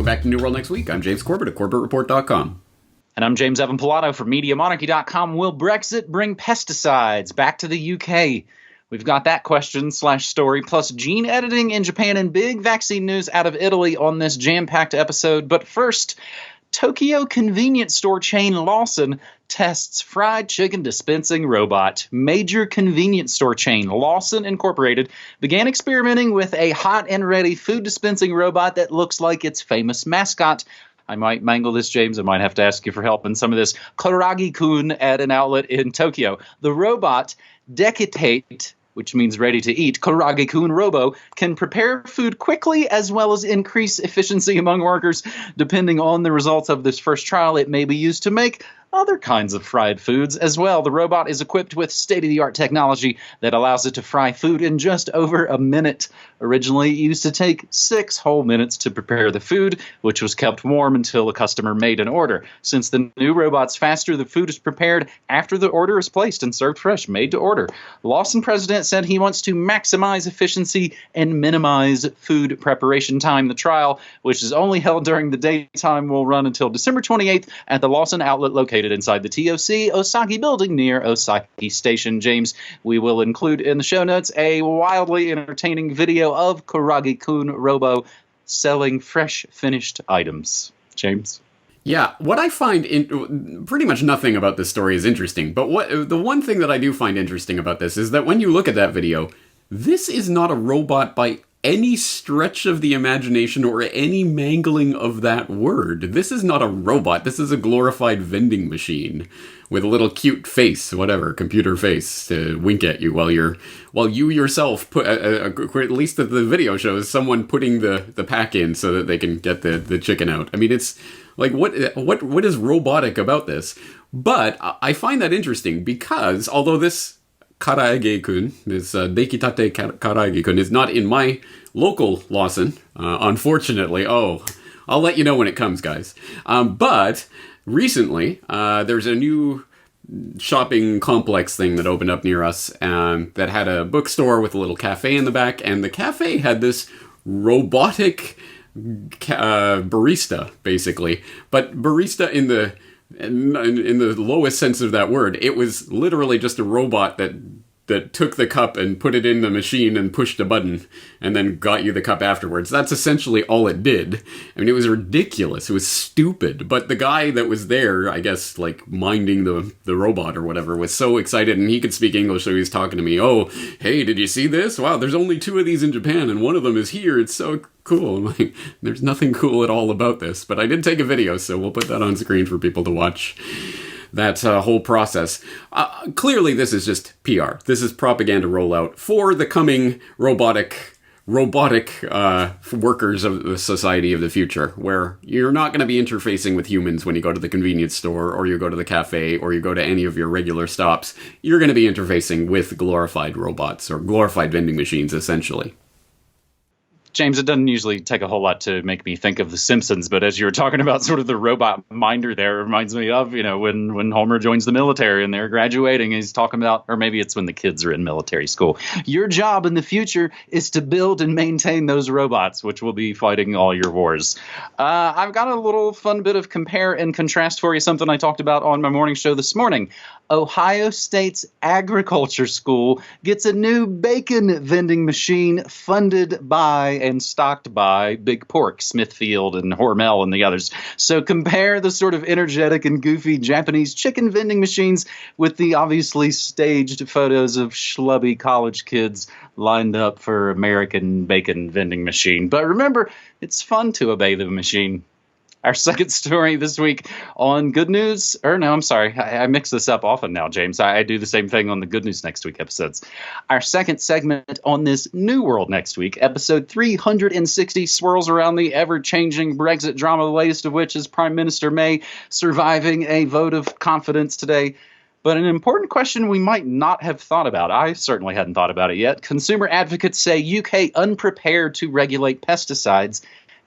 back to New World next week. I'm James Corbett at CorbettReport.com. And I'm James Evan Pilato from MediaMonarchy.com. Will Brexit bring pesticides back to the UK? We've got that question/story, plus gene editing in Japan and big vaccine news out of Italy on this jam-packed episode. But first, Tokyo convenience store chain Lawson tests fried chicken dispensing robot. Major convenience store chain Lawson Incorporated began experimenting with a hot and ready food dispensing robot that looks like its famous mascot. I might mangle this, James. I might have to ask you for help in some of this. Karaage Kun at an outlet in Tokyo. The robot, Decatate, which means ready to eat, Karaage Kun Robo, can prepare food quickly as well as increase efficiency among workers. Depending on the results of this first trial, it may be used to make other kinds of fried foods as well. The robot is equipped with state-of-the-art technology that allows it to fry food in just over a minute. Originally, it used to take 6 whole minutes to prepare the food, which was kept warm until a customer made an order. Since the new robot's faster, the food is prepared after the order is placed and served fresh, made to order. Lawson president said he wants to maximize efficiency and minimize food preparation time. The trial, which is only held during the daytime, will run until December 28th at the Lawson outlet located inside the TOC Osaki building near Osaki Station. James, we will include in the show notes a wildly entertaining video of Karaage Kun Robo selling fresh finished items. James? Yeah, what I find pretty much nothing about this story is interesting, but the one thing that I do find interesting about this is that when you look at that video, this is not a robot by any stretch of the imagination or any mangling of that word. This is not a robot. This is a glorified vending machine with a little cute face, whatever, computer face to wink at you while you yourself put, at least the video shows someone putting the pack in so that they can get the chicken out. I mean, it's like, what is robotic about this? But I find that interesting because although this Karaage Kun, this Dekitate Karaage Kun, is not in my local Lawson, unfortunately. Oh, I'll let you know when it comes, guys. But recently, there's a new shopping complex thing that opened up near us that had a bookstore with a little cafe in the back, and the cafe had this robotic barista, basically. But barista in the lowest sense of that word. It was literally just a robot that took the cup and put it in the machine and pushed a button and then got you the cup afterwards. That's essentially all it did. I mean, it was ridiculous. It was stupid. But the guy that was there, I guess, like, minding the robot or whatever, was so excited, and he could speak English, so he was talking to me. Oh, hey, did you see this? Wow, there's only 2 of these in Japan, and one of them is here. It's so cool. I'm like, there's nothing cool at all about this. But I did take a video, so we'll put that on screen for people to watch that whole process. Clearly, this is just PR. This is propaganda rollout for the coming robotic workers of the society of the future, where you're not going to be interfacing with humans when you go to the convenience store, or you go to the cafe, or you go to any of your regular stops. You're going to be interfacing with glorified robots, or glorified vending machines, essentially. James, it doesn't usually take a whole lot to make me think of The Simpsons, but as you were talking about sort of the robot minder there, it reminds me of, when Homer joins the military and they're graduating, and he's talking about, or maybe it's when the kids are in military school. Your job in the future is to build and maintain those robots, which will be fighting all your wars. I've got a little fun bit of compare and contrast for you, something I talked about on my morning show this morning. Ohio State's agriculture school gets a new bacon vending machine funded by and stocked by Big Pork, Smithfield, and Hormel, and the others. So compare the sort of energetic and goofy Japanese chicken vending machines with the obviously staged photos of schlubby college kids lined up for American bacon vending machine. But remember, it's fun to obey the machine. Our second story this week on Good News, or no, I'm sorry, I mix this up often now, James. I do the same thing on the Good News Next Week episodes. Our second segment on this New World Next Week, episode 360, swirls around the ever-changing Brexit drama, the latest of which is Prime Minister May surviving a vote of confidence today. But an important question we might not have thought about. I certainly hadn't thought about it yet. Consumer advocates say UK unprepared to regulate pesticides.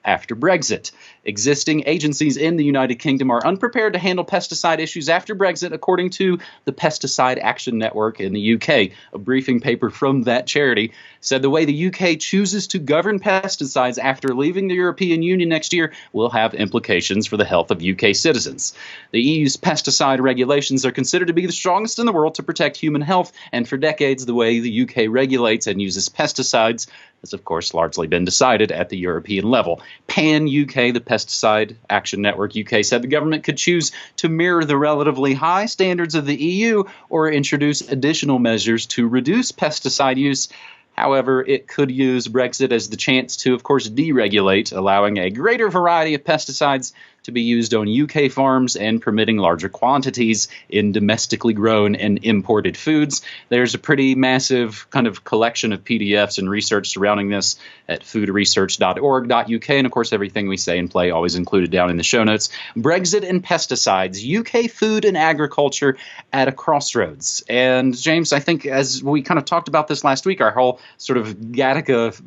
after Brexit. Existing agencies in the United Kingdom are unprepared to handle pesticide issues after Brexit, according to the Pesticide Action Network in the UK. A briefing paper from that charity said the way the UK chooses to govern pesticides after leaving the European Union next year will have implications for the health of UK citizens. The EU's pesticide regulations are considered to be the strongest in the world to protect human health, and for decades the way the UK regulates and uses pesticides has, of course, largely been decided at the European level. Pan-UK, the Pesticide Action Network UK, said the government could choose to mirror the relatively high standards of the EU or introduce additional measures to reduce pesticide use. However, it could use Brexit as the chance to, of course, deregulate, allowing a greater variety of pesticides to be used on UK farms and permitting larger quantities in domestically grown and imported foods. There's a pretty massive kind of collection of PDFs and research surrounding this at foodresearch.org.uk. And of course, everything we say and play always included down in the show notes. Brexit and pesticides, UK food and agriculture at a crossroads. And James, I think as we kind of talked about this last week, our whole sort of Gattaca,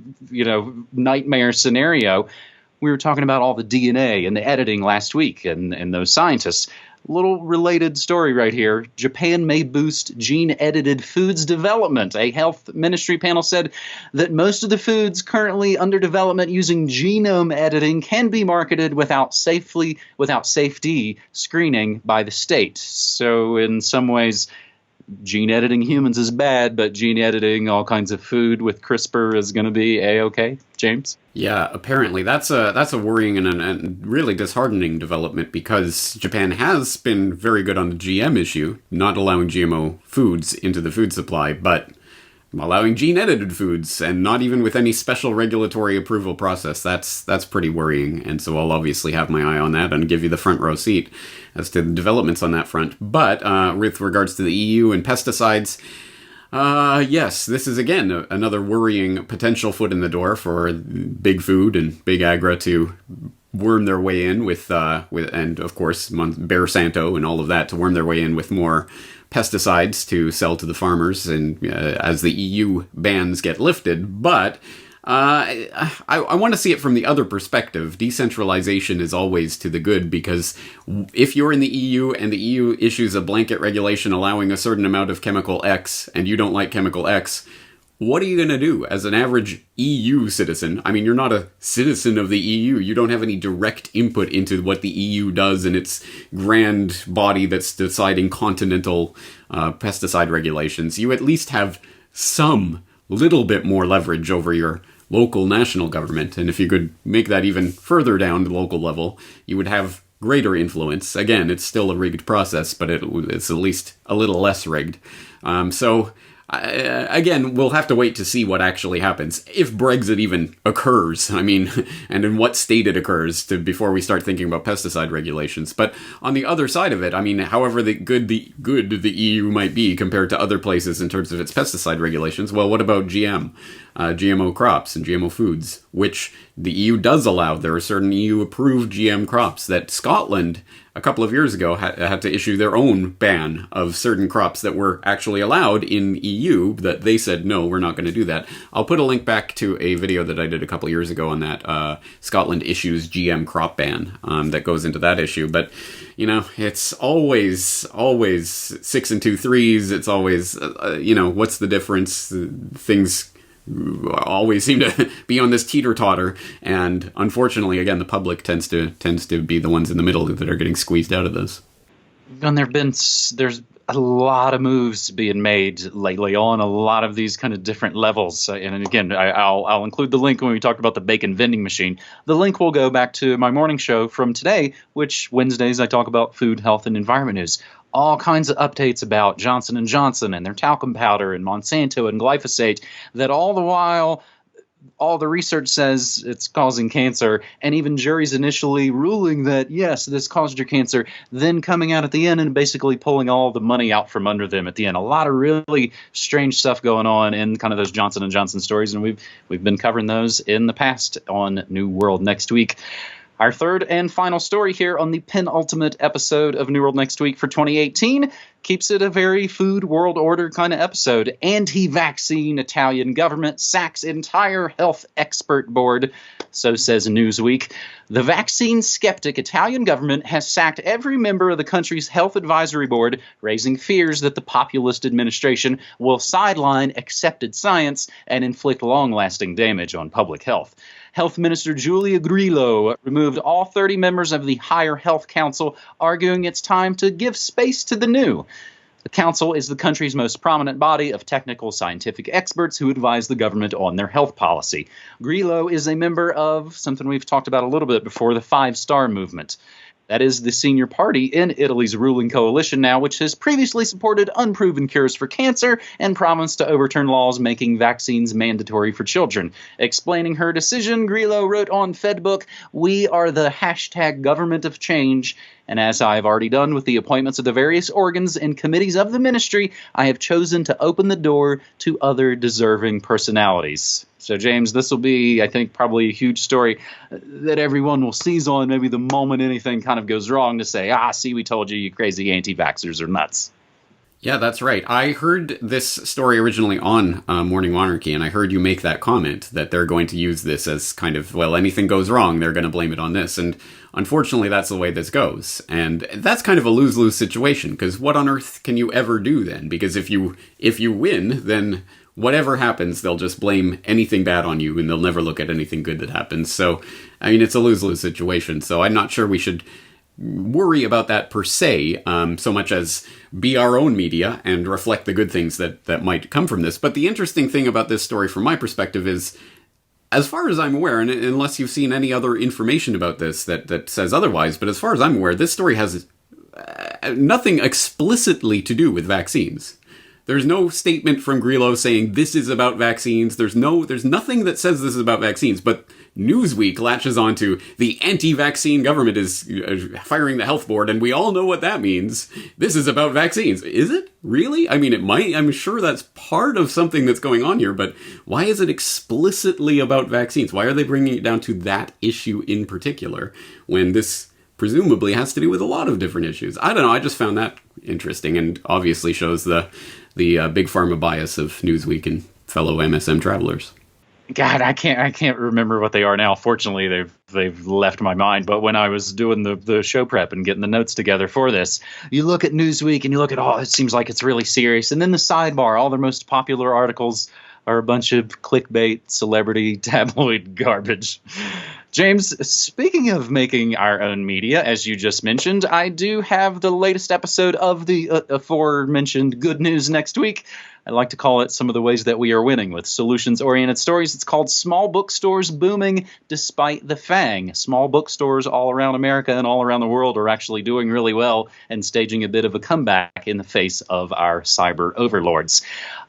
nightmare scenario, we were talking about all the DNA and the editing last week and those scientists. Little related story right here. Japan may boost gene-edited foods development. A health ministry panel said that most of the foods currently under development using genome editing can be marketed without safety screening by the state. So in some ways, gene editing humans is bad, but gene editing all kinds of food with CRISPR is going to be A-okay. James? Yeah, apparently that's a worrying and really disheartening development, because Japan has been very good on the GM issue, not allowing GMO foods into the food supply, but allowing gene-edited foods, and not even with any special regulatory approval process. That's pretty worrying, and so I'll obviously have my eye on that and give you the front row seat as to the developments on that front. But with regards to the EU and pesticides, yes, this is again another worrying potential foot in the door for big food and big agra to worm their way in with and of course Bear Santo and all of that to worm their way in with more pesticides to sell to the farmers, and as the EU bans get lifted. But I want to see it from the other perspective. Decentralization is always to the good, because if you're in the EU and the EU issues a blanket regulation allowing a certain amount of chemical X and you don't like chemical X, what are you going to do as an average EU citizen? I mean, you're not a citizen of the EU. You don't have any direct input into what the EU does and its grand body that's deciding continental pesticide regulations. You at least have some little bit more leverage over your local national government. And if you could make that even further down to the local level, you would have greater influence. Again, it's still a rigged process, but it's at least a little less rigged. Again, we'll have to wait to see what actually happens, if Brexit even occurs. I mean, and in what state it occurs before we start thinking about pesticide regulations. But on the other side of it, I mean, however good the EU might be compared to other places in terms of its pesticide regulations, well, what about GMO crops and GMO foods, which the EU does allow? There are certain EU-approved GM crops that Scotland, a couple of years ago, had to issue their own ban of certain crops that were actually allowed in EU, that they said, no, we're not going to do that. I'll put a link back to a video that I did a couple of years ago on that Scotland issues GM crop ban that goes into that issue. But, it's always 6 and 2 3s. It's always, what's the difference? Things always seem to be on this teeter-totter, and unfortunately, again, the public tends to be the ones in the middle that are getting squeezed out of this. And there's a lot of moves being made lately on a lot of these kind of different levels. And again, I'll include the link when we talk about the bacon vending machine. The link will go back to my morning show from today, which Wednesdays I talk about food, health, and environment news. All kinds of updates about Johnson & Johnson and their talcum powder and Monsanto and glyphosate, that all the while, all the research says it's causing cancer, and even juries initially ruling that, yes, this caused your cancer, then coming out at the end and basically pulling all the money out from under them at the end. A lot of really strange stuff going on in kind of those Johnson & Johnson stories, and we've been covering those in the past on New World Next Week. Our third and final story here on the penultimate episode of New World Next Week for 2018. keeps it a very food world order kind of episode. Anti-vaccine Italian government sacks entire health expert board, so says Newsweek. The vaccine skeptic Italian government has sacked every member of the country's health advisory board, raising fears that the populist administration will sideline accepted science and inflict long-lasting damage on public health. Health Minister Giulia Grillo removed all 30 members of the Higher Health Council, arguing it's time to give space to the new. The council is the country's most prominent body of technical scientific experts who advise the government on their health policy. Grillo is a member of something we've talked about a little bit before, the Five Star Movement. That is the senior party in Italy's ruling coalition now, which has previously supported unproven cures for cancer and promised to overturn laws making vaccines mandatory for children. Explaining her decision, Grillo wrote on Fedbook, "We are the hashtag government of change, and as I have already done with the appointments of the various organs and committees of the ministry, I have chosen to open the door to other deserving personalities." So, James, this will be, I think, probably a huge story that everyone will seize on maybe the moment anything kind of goes wrong to say, see, we told you, you crazy anti-vaxxers are nuts. Yeah, that's right. I heard this story originally on Morning Monarchy, and I heard you make that comment that they're going to use this as kind of, well, anything goes wrong, they're going to blame it on this. And unfortunately, that's the way this goes. And that's kind of a lose-lose situation, because what on earth can you ever do then? Because if you win, then whatever happens, they'll just blame anything bad on you, and they'll never look at anything good that happens. So, I mean, it's a lose-lose situation. So I'm not sure we should worry about that per se, so much as be our own media and reflect the good things that might come from this. But the interesting thing about this story from my perspective is, as far as I'm aware, and unless you've seen any other information about this that says otherwise, but as far as I'm aware, this story has nothing explicitly to do with vaccines. There's no statement from Grillo saying this is about vaccines. There's nothing that says this is about vaccines, but Newsweek latches onto the anti-vaccine government is firing the health board, and we all know what that means. This is about vaccines. Is it? Really? I mean, it might. I'm sure that's part of something that's going on here, but why is it explicitly about vaccines? Why are they bringing it down to that issue in particular when this presumably has to do with a lot of different issues? I don't know. I just found that interesting, and obviously shows the big pharma bias of Newsweek and fellow MSM travelers. God, I can't remember what they are now. Fortunately, they've left my mind. But when I was doing the show prep and getting the notes together for this, you look at Newsweek and you look at, it seems like it's really serious. And then the sidebar, all their most popular articles are a bunch of clickbait, celebrity, tabloid garbage. James, speaking of making our own media, as you just mentioned, I do have the latest episode of the aforementioned Good News Next Week. I like to call it some of the ways that we are winning with solutions-oriented stories. It's called Small Bookstores Booming Despite the FAANG. Small bookstores all around America and all around the world are actually doing really well and staging a bit of a comeback in the face of our cyber overlords.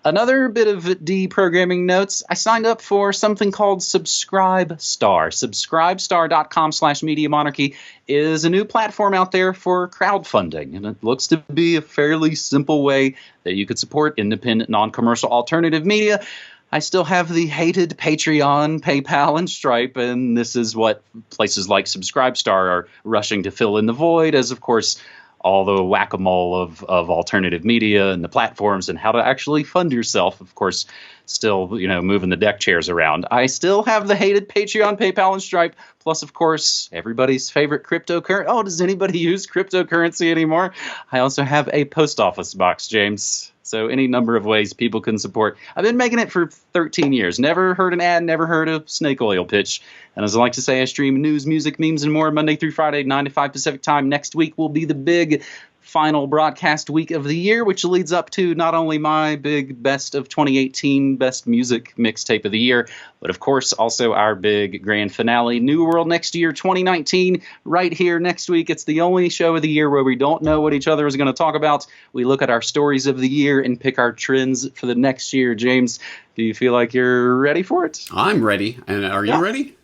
Another bit of deprogramming notes. I signed up for something called Subscribestar. Subscribestar.com/Media Monarchy is a new platform out there for crowdfunding, and it looks to be a fairly simple way that you could support independent, non-commercial alternative media. I still have the hated Patreon, PayPal, and Stripe, and this is what places like Subscribestar are rushing to fill in the void, as, of course, all the whack-a-mole of alternative media and the platforms and how to actually fund yourself, of course, still, moving the deck chairs around. I still have the hated Patreon, PayPal, and Stripe, plus, of course, everybody's favorite cryptocurrency. Oh, does anybody use cryptocurrency anymore? I also have a post office box, James. So any number of ways people can support. I've been making it for 13 years. Never heard an ad, never heard a snake oil pitch. And as I like to say, I stream news, music, memes, and more Monday through Friday, 9 to 5 Pacific time. Next week will be the big final broadcast week of the year, which leads up to not only my big best of 2018 best music mixtape of the year, but of course also our big grand finale, New World Next Year 2019, right here next week. It's the only show of the year where we don't know what each other is going to talk about. We look at our stories of the year and pick our trends for the next year. James, do you feel like you're ready for it? I'm ready. And are you ready?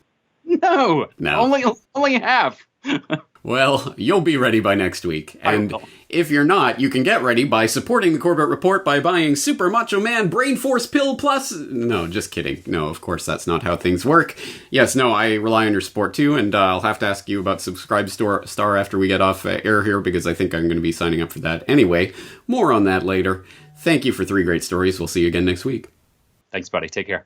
No. Only half. Well, you'll be ready by next week. And will. if you're not, you can get ready by supporting the Corbett Report by buying Super Macho Man Brain Force Pill Plus. No, just kidding. No, of course, that's not how things work. Yes, no, I rely on your support too, and I'll have to ask you about Subscribe Star after we get off air here, because I think I'm going to be signing up for that anyway. More on that later. Thank you for 3 great stories. We'll see you again next week. Thanks, buddy. Take care.